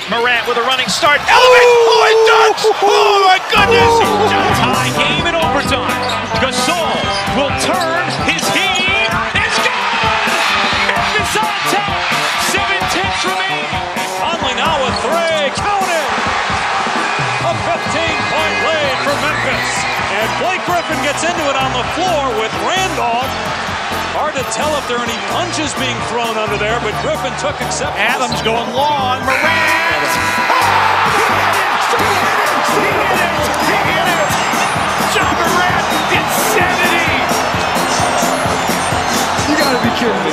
Morant with a running start. Elevates. Oh, it dunks. Oh, my goodness. Tie game in overtime. Gasol will turn his heat. It's gone. Memphis on top. 7 tenths remaining. Conley now with 3. Count it. A 15-point lead for Memphis. And Blake Griffin gets into it on the floor with Randolph. Hard to tell if there are any punches being thrown under there, but Griffin took acceptance. Adams going long. Morant. He hit it. Ja Morant. Insanity. You gotta be kidding me.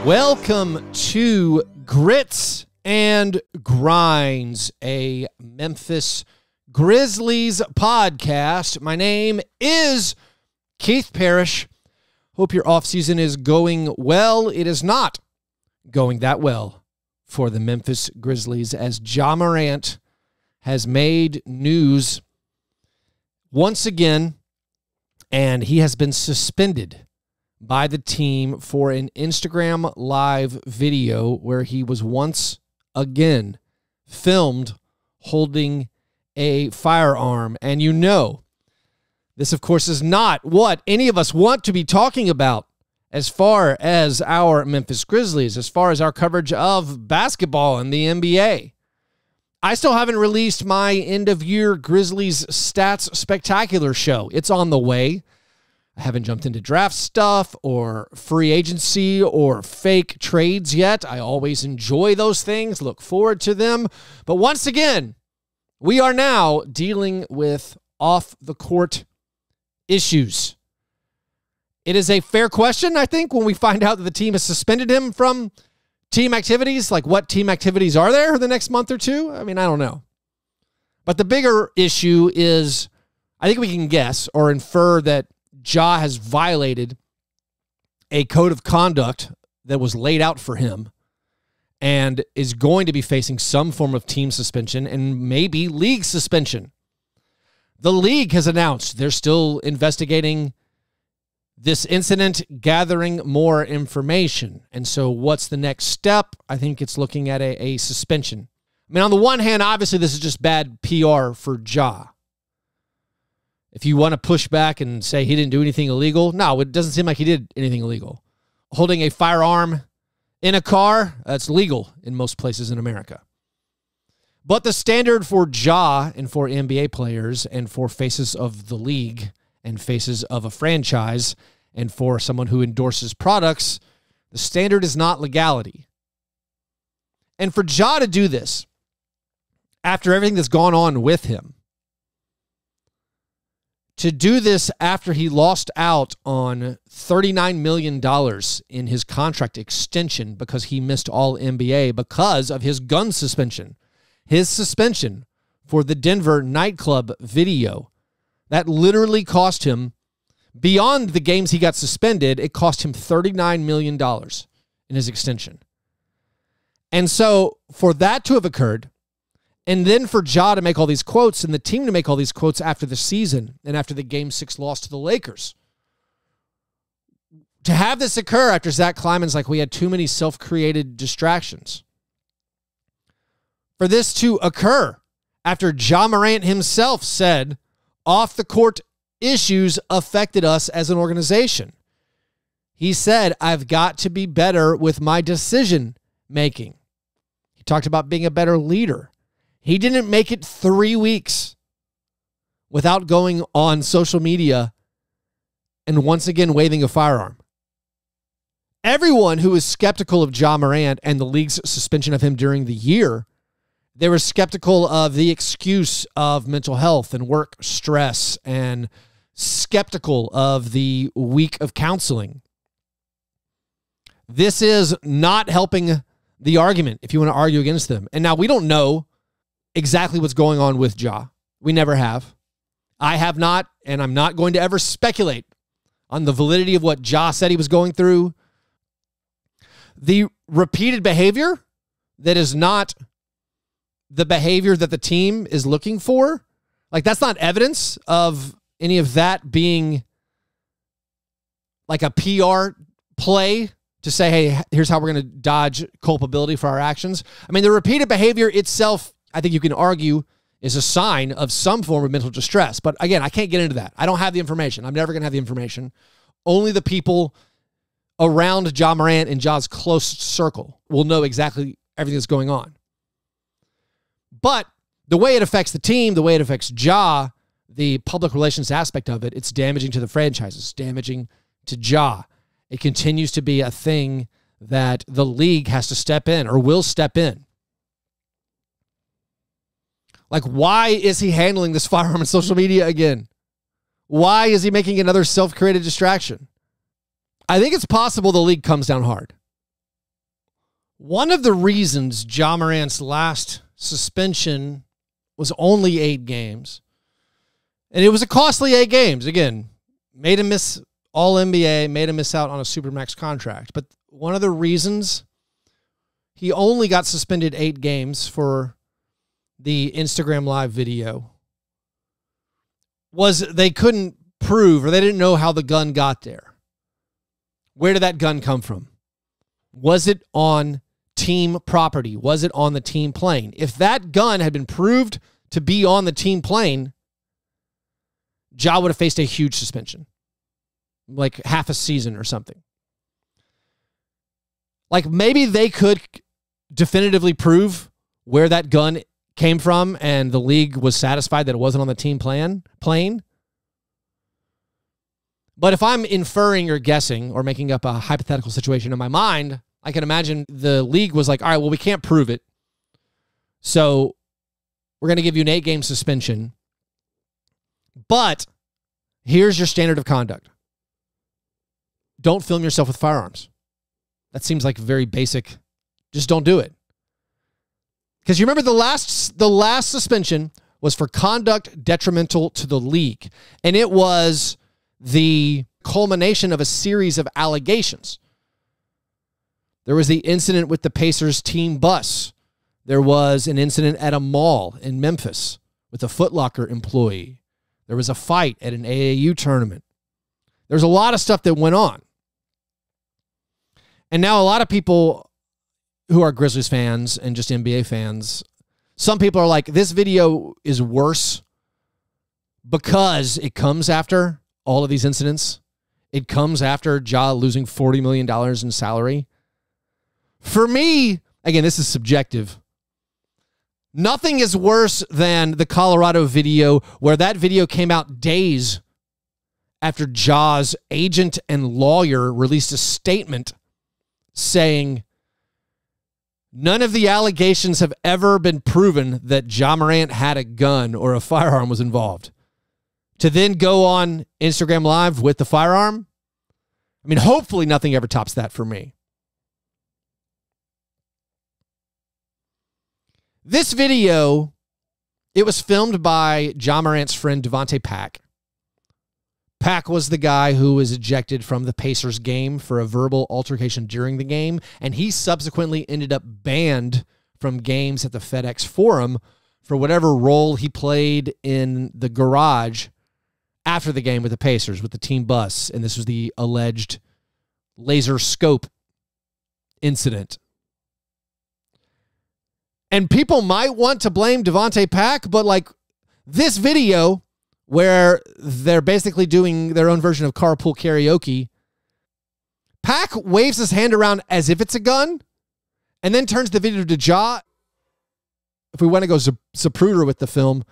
Welcome to Grits and Grinds, a Memphis Grizzlies podcast. My name is Keith Parrish. Hope your offseason is going well. It is not going that well for the Memphis Grizzlies as Ja Morant has made news once again, and he has been suspended by the team for an Instagram live video where he was once again filmed holding a firearm. And you know, this, of course, is not what any of us want to be talking about as far as our Memphis Grizzlies, as far as our coverage of basketball and the NBA. I still haven't released my end-of-year Grizzlies Stats Spectacular show. It's on the way. I haven't jumped into draft stuff or free agency or fake trades yet. I always enjoy those things, look forward to them. But once again, we are now dealing with off-the-court issues. It is a fair question, I think, when we find out that the team has suspended him from team activities. Like, what team activities are there the next month or two? I mean, I don't know. But the bigger issue is, I think we can guess or infer that Ja has violated a code of conduct that was laid out for him and is going to be facing some form of team suspension and maybe league suspension. The league has announced they're still investigating this incident, gathering more information. And so what's the next step? I think it's looking at a suspension. I mean, on the one hand, obviously this is just bad PR for Ja. If you want to push back and say he didn't do anything illegal, no, it doesn't seem like he did anything illegal. Holding a firearm in a car, that's legal in most places in America. But the standard for Ja and for NBA players and for faces of the league and faces of a franchise and for someone who endorses products, the standard is not legality. And for Ja to do this, after everything that's gone on with him, to do this after he lost out on $39 million in his contract extension because he missed all NBA because of his gun suspension. His suspension for the Denver nightclub video, that literally cost him, beyond the games he got suspended, it cost him $39 million in his extension. And so for that to have occurred, and then for Ja to make all these quotes and the team to make all these quotes after the season and after the Game 6 loss to the Lakers, to have this occur after Zach Kleiman's like, we had too many self-created distractions. For this to occur after Ja Morant himself said off-the-court issues affected us as an organization. He said, I've got to be better with my decision-making. He talked about being a better leader. He didn't make it 3 weeks without going on social media and once again waving a firearm. Everyone who is skeptical of Ja Morant and the league's suspension of him during the year, they were skeptical of the excuse of mental health and work stress and skeptical of the week of counseling. This is not helping the argument if you want to argue against them. And now we don't know exactly what's going on with Ja. We never have. I have not, and I'm not going to ever speculate on the validity of what Ja said he was going through. The repeated behavior that is not the behavior that the team is looking for, like, that's not evidence of any of that being like a PR play to say, hey, here's how we're going to dodge culpability for our actions. I mean, the repeated behavior itself, I think you can argue, is a sign of some form of mental distress. But again, I can't get into that. I don't have the information. I'm never going to have the information. Only the people around Ja Morant and Ja's close circle will know exactly everything that's going on. But the way it affects the team, the way it affects Ja, the public relations aspect of it, it's damaging to the franchise. It's damaging to Ja. It continues to be a thing that the league has to step in or will step in. Like, why is he handling this firearm on social media again? Why is he making another self-created distraction? I think it's possible the league comes down hard. One of the reasons Ja Morant's last suspension was only 8 games, and it was a costly 8 games, again, made him miss All-NBA, made him miss out on a Supermax contract. But one of the reasons he only got suspended 8 games for the Instagram Live video was they couldn't prove, or they didn't know how the gun got there. Where did that gun come from? Was it on team property? Was it on the team plane? If that gun had been proved to be on the team plane, Ja would have faced a huge suspension, like half a season or something. Like, maybe they could definitively prove where that gun came from and the league was satisfied that it wasn't on the team plane. But if I'm inferring or guessing or making up a hypothetical situation in my mind, I can imagine the league was like, all right, well, we can't prove it, so we're going to give you an 8-game suspension, but here's your standard of conduct. Don't film yourself with firearms. That seems like very basic. Just don't do it. Because you remember the last suspension was for conduct detrimental to the league, and it was the culmination of a series of allegations. There was the incident with the Pacers team bus. There was an incident at a mall in Memphis with a Foot Locker employee. There was a fight at an AAU tournament. There's a lot of stuff that went on. And now a lot of people who are Grizzlies fans and just NBA fans, some people are like, this video is worse because it comes after all of these incidents. It comes after Ja losing $40 million in salary. For me, again, this is subjective. Nothing is worse than the Colorado video, where that video came out days after Ja's agent and lawyer released a statement saying none of the allegations have ever been proven that Ja Morant had a gun or a firearm was involved. To then go on Instagram Live with the firearm, I mean, hopefully nothing ever tops that for me. This video, it was filmed by Ja Morant's friend Devontae Pack. Pack was the guy who was ejected from the Pacers game for a verbal altercation during the game, and he subsequently ended up banned from games at the FedEx Forum for whatever role he played in the garage after the game with the Pacers, with the team bus, and this was the alleged laser scope incident. And people might want to blame Devontae Pack, but like this video where they're basically doing their own version of carpool karaoke, Pack waves his hand around as if it's a gun and then turns the video to Ja. If we want to go Zapruder with the film,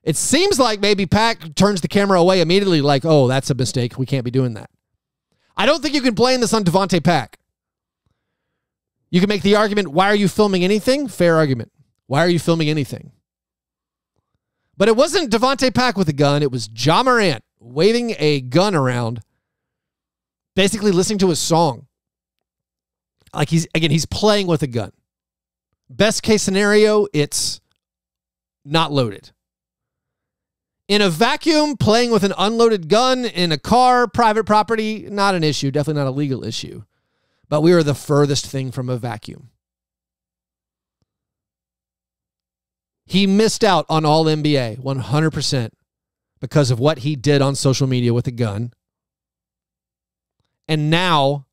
it seems like maybe Pack turns the camera away immediately like, oh, that's a mistake. We can't be doing that. I don't think you can blame this on Devontae Pack. You can make the argument, why are you filming anything? Fair argument. Why are you filming anything? But it wasn't Devontae Pack with a gun. It was Ja Morant waving a gun around, basically listening to his song. Like he's playing with a gun. Best case scenario, it's not loaded. In a vacuum, playing with an unloaded gun in a car, private property, not an issue. Definitely not a legal issue. But we were the furthest thing from a vacuum. He missed out on All-NBA 100% because of what he did on social media with a gun. And now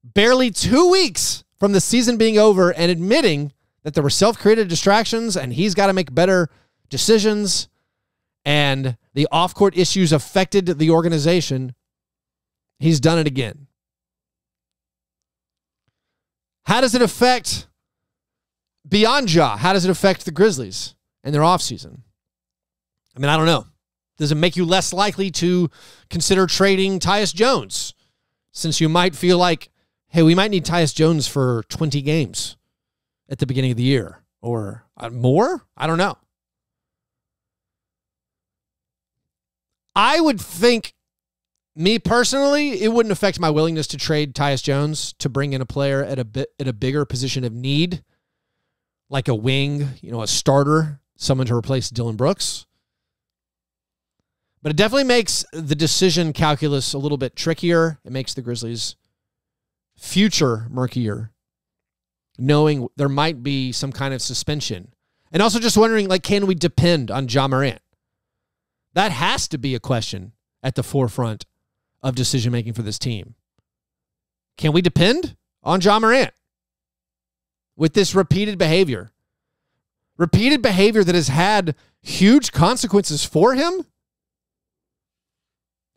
barely 2 weeks from the season being over and admitting that there were self-created distractions and he's got to make better decisions and the off-court issues affected the organization, he's done it again. How does it affect, beyond Ja, how does it affect the Grizzlies and their offseason? I mean, I don't know. Does it make you less likely to consider trading Tyus Jones? Since you might feel like, hey, we might need Tyus Jones for 20 games at the beginning of the year. Or more? I don't know. I would think, me personally, it wouldn't affect my willingness to trade Tyus Jones to bring in a player at a bigger position of need, like a wing, a starter, someone to replace Dillonbrooks. But it definitely makes the decision calculus a little bit trickier. It makes the Grizzlies' future murkier, knowing there might be some kind of suspension. And also just wondering, can we depend on Ja Morant? That has to be a question at the forefront of decision-making for this team. Can we depend on Ja Morant with this repeated behavior? Repeated behavior that has had huge consequences for him?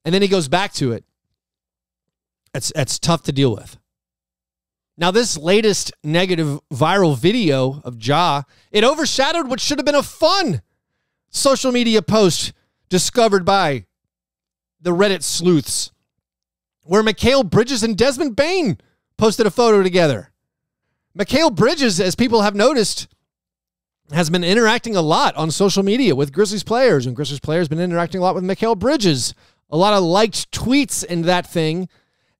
And then he goes back to it. It's tough to deal with. Now, this latest negative viral video of Ja, it overshadowed what should have been a fun social media post discovered by the Reddit sleuths, where Mikal Bridges and Desmond Bane posted a photo together. Mikal Bridges, as people have noticed, has been interacting a lot on social media with Grizzlies players, and Grizzlies players have been interacting a lot with Mikal Bridges. A lot of liked tweets in that thing.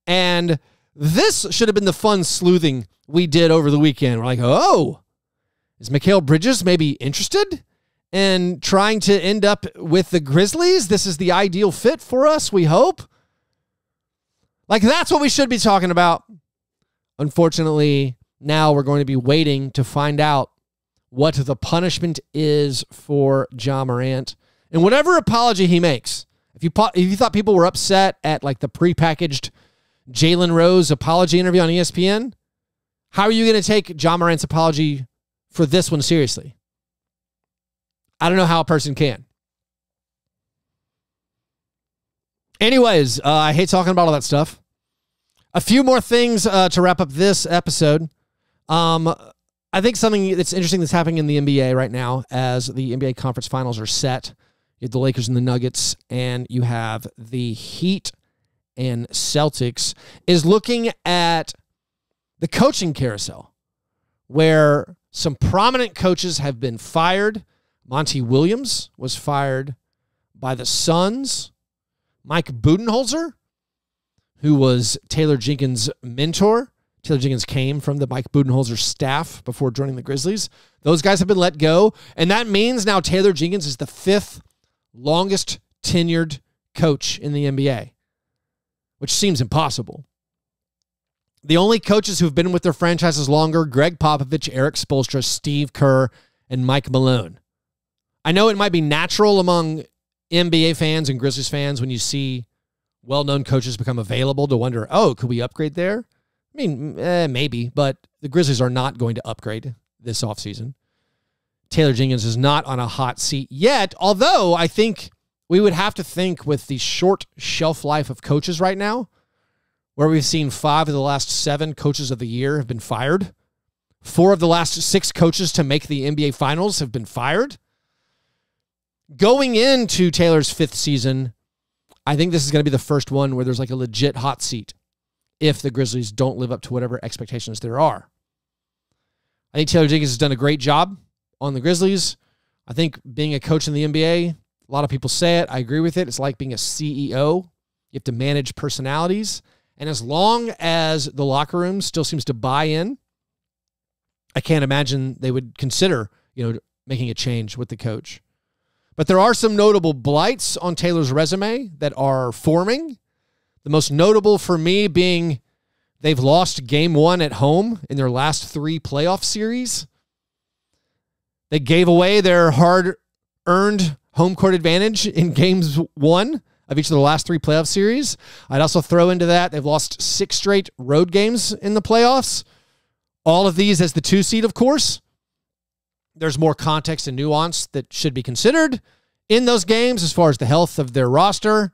And this should have been the fun sleuthing we did over the weekend. We're like, oh, is Mikal Bridges maybe interested in trying to end up with the Grizzlies? This is the ideal fit for us, we hope. That's what we should be talking about. Unfortunately, now we're going to be waiting to find out what the punishment is for Ja Morant. And whatever apology he makes, if you thought people were upset at the prepackaged Jalen Rose apology interview on ESPN, how are you going to take Ja Morant's apology for this one seriously? I don't know how a person can. Anyways, I hate talking about all that stuff. A few more things to wrap up this episode. I think something that's interesting that's happening in the NBA right now as the NBA conference finals are set. You have the Lakers and the Nuggets, and you have the Heat and Celtics, is looking at the coaching carousel, where some prominent coaches have been fired. Monty Williams was fired by the Suns. Mike Budenholzer, who was Taylor Jenkins' mentor. Taylor Jenkins came from the Mike Budenholzer staff before joining the Grizzlies. Those guys have been let go, and that means now Taylor Jenkins is the fifth longest tenured coach in the NBA, which seems impossible. The only coaches who've been with their franchises longer, Greg Popovich, Eric Spoelstra, Steve Kerr, and Mike Malone. I know it might be natural among NBA fans and Grizzlies fans when you see well-known coaches become available to wonder, oh, could we upgrade there? I mean, maybe, but the Grizzlies are not going to upgrade this offseason. Taylor Jenkins is not on a hot seat yet, although I think we would have to think with the short shelf life of coaches right now, where we've seen 5 of the last 7 coaches of the year have been fired. 4 of the last 6 coaches to make the NBA Finals have been fired. Going into Taylor's 5th season, I think this is going to be the first one where there's a legit hot seat if the Grizzlies don't live up to whatever expectations there are. I think Taylor Jenkins has done a great job on the Grizzlies. I think being a coach in the NBA, a lot of people say it. I agree with it. It's like being a CEO. You have to manage personalities. And as long as the locker room still seems to buy in, I can't imagine they would consider, making a change with the coach. But there are some notable blights on Taylor's resume that are forming. The most notable for me being they've lost game 1 at home in their last 3 playoff series. They gave away their hard-earned home court advantage in games 1 of each of the last 3 playoff series. I'd also throw into that they've lost 6 straight road games in the playoffs. All of these as the 2 seed, of course. There's more context and nuance that should be considered in those games as far as the health of their roster.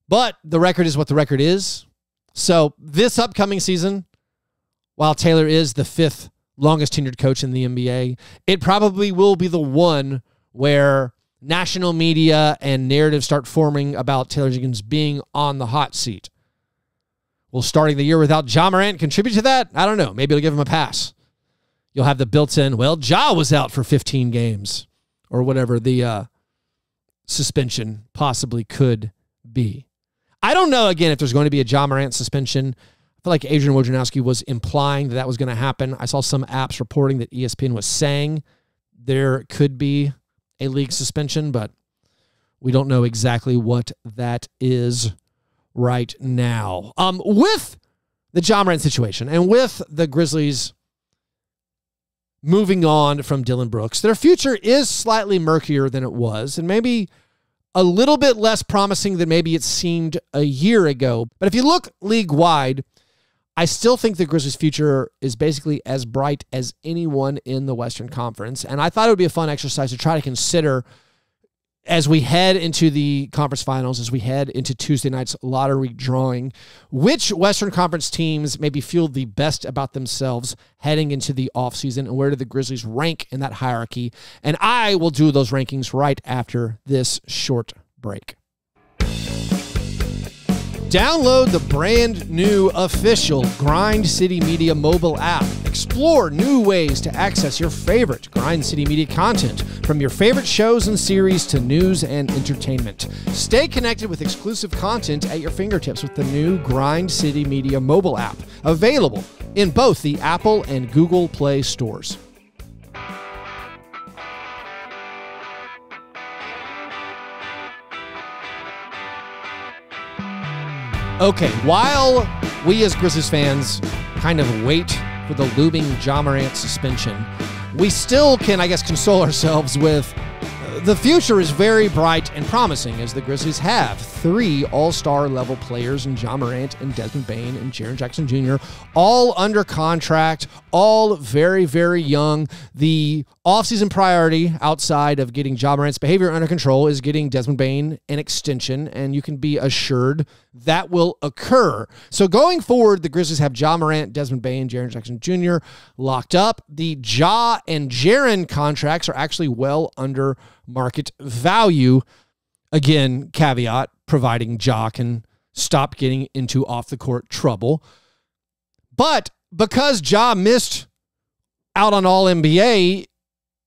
But the record is what the record is. So this upcoming season, while Taylor is the 5th longest tenured coach in the NBA, it probably will be the one where national media and narratives start forming about Taylor Jenkins being on the hot seat. Will starting the year without Ja Morant contribute to that? I don't know. Maybe it'll give him a pass. You'll have the built-in, well, Ja was out for 15 games or whatever the suspension possibly could be. I don't know, again, if there's going to be a Ja Morant suspension. I feel like Adrian Wojnarowski was implying that was going to happen. I saw some apps reporting that ESPN was saying there could be a league suspension, but we don't know exactly what that is right now. With the Ja Morant situation and with the Grizzlies moving on from Dillonbrooks, their future is slightly murkier than it was, and maybe a little bit less promising than maybe it seemed a year ago. But if you look league-wide, I still think the Grizzlies' future is basically as bright as anyone in the Western Conference. And I thought it would be a fun exercise to try to consider as we head into the conference finals, as we head into Tuesday night's lottery drawing, which Western Conference teams maybe feel the best about themselves heading into the offseason, and where do the Grizzlies rank in that hierarchy. And I will do those rankings right after this short break. Download the brand new official Grind City Media mobile app. Explore new ways to access your favorite Grind City Media content, from your favorite shows and series to news and entertainment. Stay connected with exclusive content at your fingertips with the new Grind City Media mobile app, available in both the Apple and Google Play stores. Okay, while we as Grizzlies fans kind of wait for the looming Ja Morant suspension, we still can, I guess, console ourselves with the future is very bright and promising, as the Grizzlies have 3 all-star level players in Ja Morant and Desmond Bane and Jaren Jackson Jr., all under contract, all very, very young. The offseason priority outside of getting Ja Morant's behavior under control is getting Desmond Bane an extension, and you can be assured that will occur. So going forward, the Grizzlies have Ja Morant, Desmond Bane, Jaren Jackson Jr. locked up. The Ja and Jaren contracts are actually well under market value. Again, caveat, providing Ja can stop getting into off-the-court trouble. But because Ja missed out on All-NBA,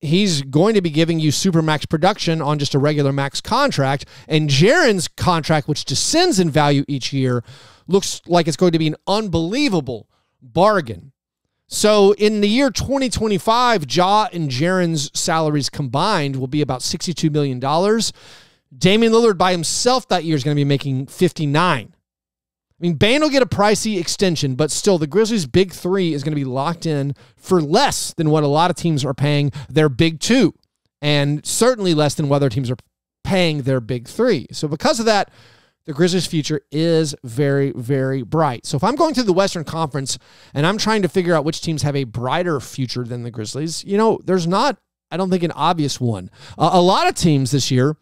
he's going to be giving you supermax production on just a regular max contract. And Jaren's contract, which descends in value each year, looks like it's going to be an unbelievable bargain. So in the year 2025, Ja and Jaren's salaries combined will be about $62 million. Damian Lillard by himself that year is going to be making $59. I mean, Bane will get a pricey extension, but still the Grizzlies' big 3 is going to be locked in for less than what a lot of teams are paying their big 2, and certainly less than what other teams are paying their big 3. So because of that, the Grizzlies' future is very, very bright. So if I'm going through the Western Conference and I'm trying to figure out which teams have a brighter future than the Grizzlies, you know, there's not, I don't think, an obvious one. A lot of teams this year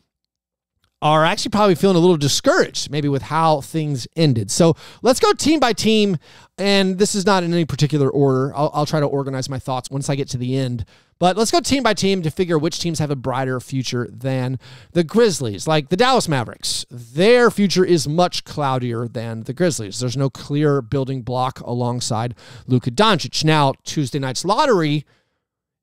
are actually probably feeling a little discouraged, maybe with how things ended. So let's go team by team, and this is not in any particular order. I'll try to organize my thoughts once I get to the end. But let's go team by team to figure which teams have a brighter future than the Grizzlies. Like the Dallas Mavericks, their future is much cloudier than the Grizzlies. There's no clear building block alongside Luka Doncic. Now, Tuesday night's lottery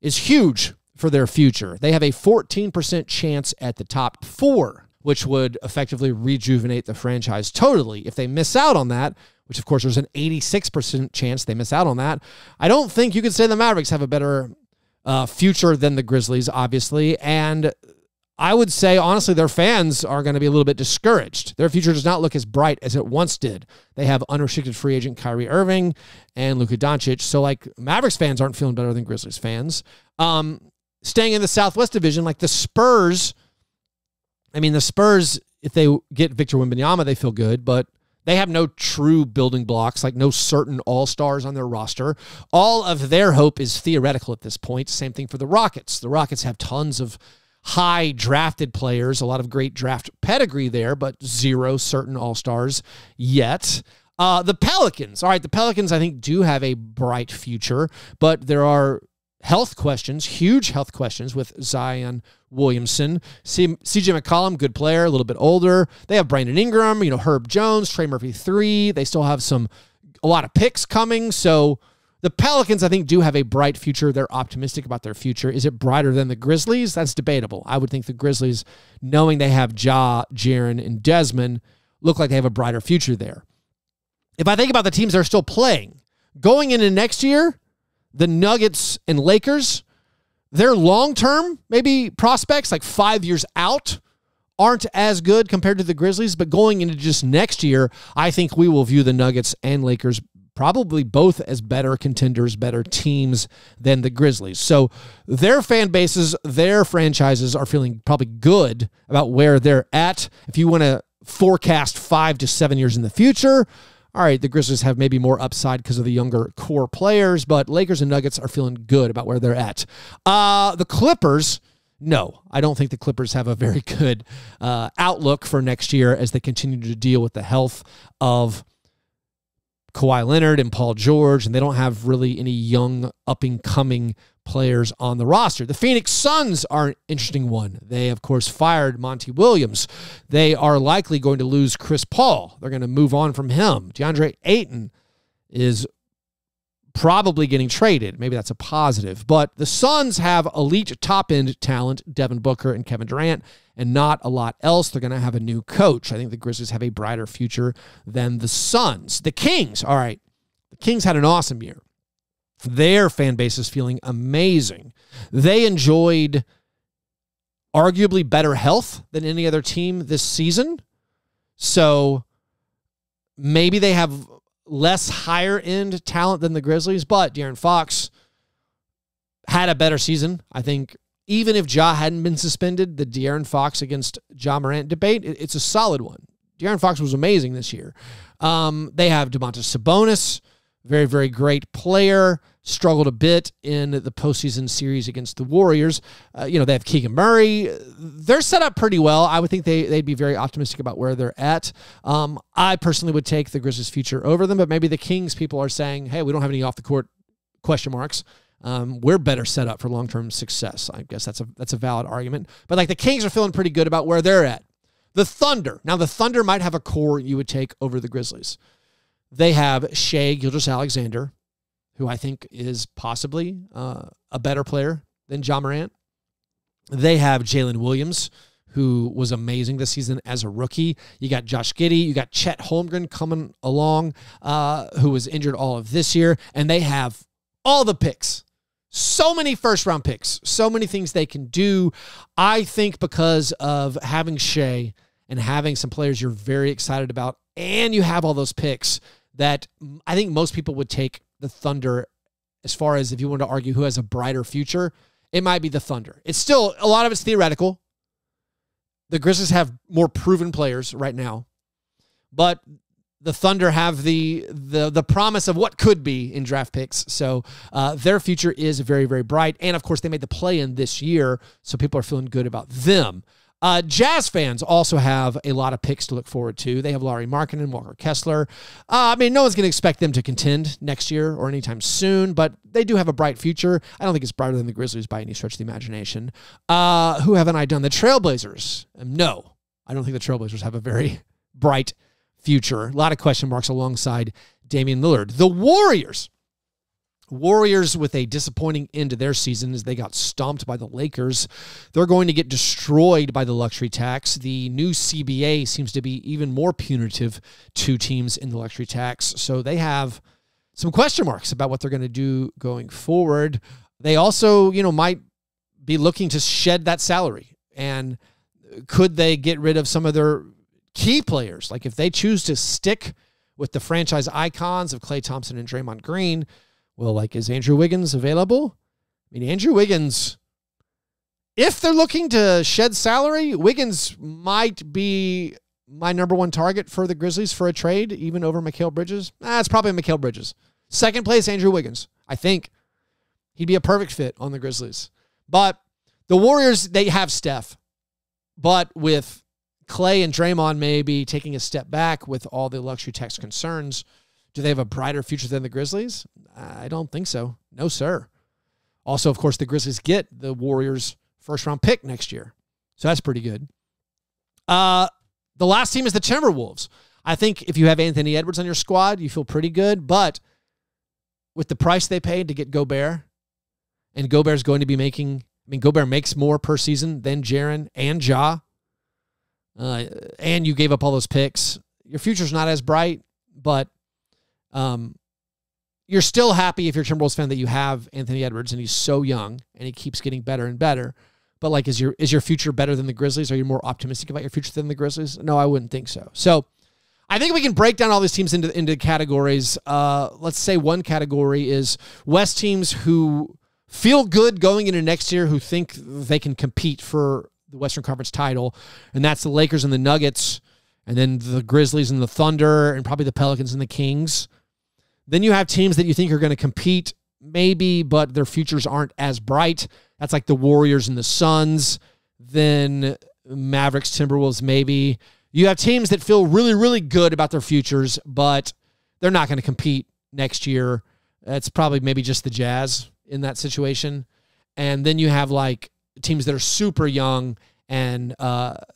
is huge for their future. They have a 14% chance at the top 4, which would effectively rejuvenate the franchise totally. If they miss out on that, which of course there's an 86% chance they miss out on that, I don't think you could say the Mavericks have a better future than the Grizzlies, obviously. And I would say, honestly, their fans are going to be a little bit discouraged. Their future does not look as bright as it once did. They have unrestricted free agent Kyrie Irving and Luka Doncic. So, like, Mavericks fans aren't feeling better than Grizzlies fans. Staying in the Southwest Division, like the Spurs, I mean, the Spurs, if they get Victor Wembanyama, they feel good, but they have no true building blocks, like no certain all-stars on their roster. All of their hope is theoretical at this point. Same thing for the Rockets. The Rockets have tons of high drafted players, a lot of great draft pedigree there, but zero certain all-stars yet. The Pelicans. All right, the Pelicans, I think, do have a bright future, but there are health questions, huge health questions with Zion Williamson. CJ McCollum, good player, a little bit older. They have Brandon Ingram, Herb Jones, Trey Murphy 3. They still have a lot of picks coming. So the Pelicans, I think, do have a bright future. They're optimistic about their future. Is it brighter than the Grizzlies? That's debatable. I would think the Grizzlies, knowing they have Ja, Jaren, and Desmond, look like they have a brighter future there. If I think about the teams that are still playing, going into next year, the Nuggets and Lakers, their long-term, maybe prospects, like 5 years out, aren't as good compared to the Grizzlies. But going into just next year, I think we will view the Nuggets and Lakers probably both as better contenders, better teams than the Grizzlies. So their fan bases, their franchises are feeling probably good about where they're at. If you want to forecast 5 to 7 years in the future, all right, the Grizzlies have maybe more upside because of the younger core players, but Lakers and Nuggets are feeling good about where they're at. The Clippers, no, I don't think the Clippers have a very good outlook for next year as they continue to deal with the health of Kawhi Leonard and Paul George, and they don't have really any young up-and-coming players on the roster. The Phoenix Suns are an interesting one. They, of course, fired Monty Williams. They are likely going to lose Chris Paul. They're going to move on from him. DeAndre Ayton is probably getting traded. Maybe that's a positive. But the Suns have elite top-end talent, Devin Booker and Kevin Durant, and not a lot else. They're going to have a new coach. I think the Grizzlies have a brighter future than the Suns. The Kings, all right. The Kings had an awesome year. Their fan base is feeling amazing. They enjoyed arguably better health than any other team this season. So maybe they have less higher-end talent than the Grizzlies, but De'Aaron Fox had a better season. I think even if Ja hadn't been suspended, the De'Aaron Fox against Ja Morant debate, it's a solid one. De'Aaron Fox was amazing this year. They have Domantas Sabonis, very, very great player, struggled a bit in the postseason series against the Warriors. They have Keegan Murray. They're set up pretty well. I would think they'd be very optimistic about where they're at. I personally would take the Grizzlies' future over them, but maybe the Kings people are saying, hey, we don't have any off-the-court question marks. We're better set up for long-term success. I guess that's a valid argument. But like the Kings are feeling pretty good about where they're at. The Thunder. Now, the Thunder might have a core you would take over the Grizzlies. They have Shai Gilgeous-Alexander, who I think is possibly a better player than Ja Morant. They have Jalen Williams, who was amazing this season as a rookie. You got Josh Giddey. You got Chet Holmgren coming along, who was injured all of this year. And they have all the picks. So many first-round picks. So many things they can do. I think because of having Shai and having some players you're very excited about, and you have all those picks, that I think most people would take the Thunder as far as if you want to argue who has a brighter future, it might be the Thunder. It's still, a lot of it's theoretical. The Grizzlies have more proven players right now, but the Thunder have the promise of what could be in draft picks. So their future is very, very bright. And, of course, they made the play-in this year, so people are feeling good about them. Jazz fans also have a lot of picks to look forward to. They have Lauri Markkanen, Walker Kessler. No one's going to expect them to contend next year or anytime soon, but they do have a bright future. I don't think it's brighter than the Grizzlies by any stretch of the imagination. Who haven't I done? The Trailblazers. No, I don't think the Trailblazers have a very bright future. A lot of question marks alongside Damian Lillard. The Warriors. Warriors with a disappointing end to their season as they got stomped by the Lakers. They're going to get destroyed by the luxury tax. The new CBA seems to be even more punitive to teams in the luxury tax. So they have some question marks about what they're going to do going forward. They also, might be looking to shed that salary. And could they get rid of some of their key players? Like if they choose to stick with the franchise icons of Klay Thompson and Draymond Green, well, is Andrew Wiggins available? Andrew Wiggins if they're looking to shed salary, Wiggins might be my number one target for the Grizzlies for a trade, even over Mikal Bridges. It's probably Mikal Bridges. Second place, Andrew Wiggins. I think he'd be a perfect fit on the Grizzlies. But the Warriors, they have Steph. But with Clay and Draymond maybe taking a step back with all the luxury tax concerns, do they have a brighter future than the Grizzlies? I don't think so. No, sir. Also, of course, the Grizzlies get the Warriors' first-round pick next year. So that's pretty good. The last team is the Timberwolves. I think if you have Anthony Edwards on your squad, you feel pretty good. But with the price they paid to get Gobert, and Gobert's going to be making, Gobert makes more per season than Jaren and Ja, and you gave up all those picks, your future's not as bright, but you're still happy if you're a Timberwolves fan that you have Anthony Edwards, and he's so young, and he keeps getting better and better. But like, is your future better than the Grizzlies? Are you more optimistic about your future than the Grizzlies? No, I wouldn't think so. So I think we can break down all these teams into categories. Let's say one category is West teams who feel good going into next year, who think they can compete for the Western Conference title, and that's the Lakers and the Nuggets, and then the Grizzlies and the Thunder, and probably the Pelicans and the Kings. Then you have teams that you think are going to compete maybe, but their futures aren't as bright. That's like the Warriors and the Suns. Then Mavericks, Timberwolves, maybe. You have teams that feel really, really good about their futures, but they're not going to compete next year. It's probably maybe just the Jazz in that situation. And then you have like teams that are super young, and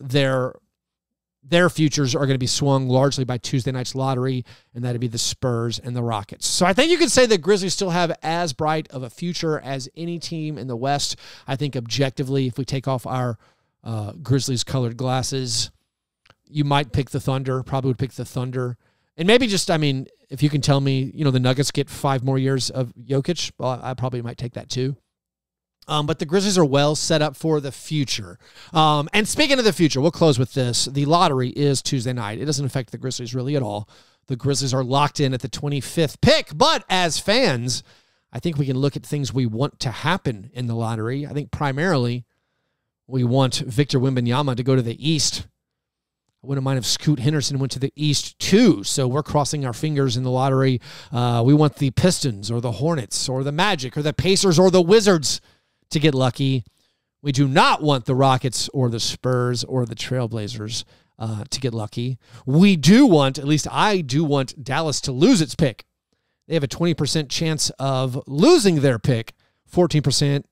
their futures are going to be swung largely by Tuesday night's lottery, and that'd be the Spurs and the Rockets. So I think you could say the Grizzlies still have as bright of a future as any team in the West. I think objectively, if we take off our Grizzlies colored glasses, you might pick the Thunder, probably would pick the Thunder. And maybe just, if you can tell me, the Nuggets get 5 more years of Jokic, well, I probably might take that too. But the Grizzlies are well set up for the future. And speaking of the future, we'll close with this. The lottery is Tuesday night. It doesn't affect the Grizzlies really at all. The Grizzlies are locked in at the 25th pick. But as fans, I think we can look at things we want to happen in the lottery. I think primarily we want Victor Wembanyama to go to the East. I wouldn't mind if Scoot Henderson went to the East too. So we're crossing our fingers in the lottery. We want the Pistons or the Hornets or the Magic or the Pacers or the Wizards to get lucky. We do not want the Rockets or the Spurs or the Trailblazers to get lucky. We do want, at least I do want, Dallas to lose its pick. They have a 20% chance of losing their pick, 14%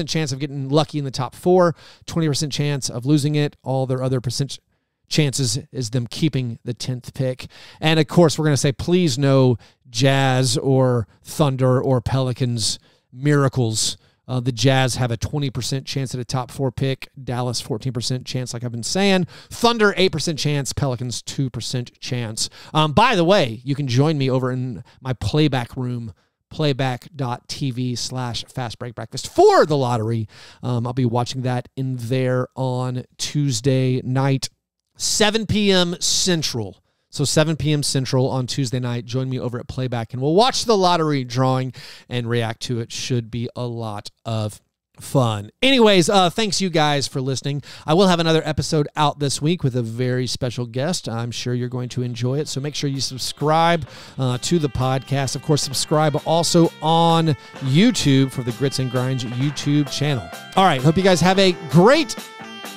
chance of getting lucky in the top 4, 20% chance of losing it. All their other percent chances is them keeping the 10th pick. And of course, we're going to say, please no Jazz or Thunder or Pelicans miracles. The Jazz have a 20% chance at a top 4 pick. Dallas, 14% chance, like I've been saying. Thunder, 8% chance. Pelicans, 2% chance. By the way, you can join me over in my playback room, playback.tv/Fast Break Breakfast for the lottery. I'll be watching that in there on Tuesday night, 7 p.m. Central. So 7 p.m. Central on Tuesday night. Join me over at Playback, and we'll watch the lottery drawing and react to it. Should be a lot of fun. Anyways, thanks you guys for listening. I will have another episode out this week with a very special guest. I'm sure you're going to enjoy it. So make sure you subscribe to the podcast. Of course, subscribe also on YouTube for the Grits and Grinds YouTube channel. All right. Hope you guys have a great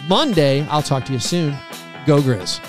Monday. I'll talk to you soon. Go Grizz.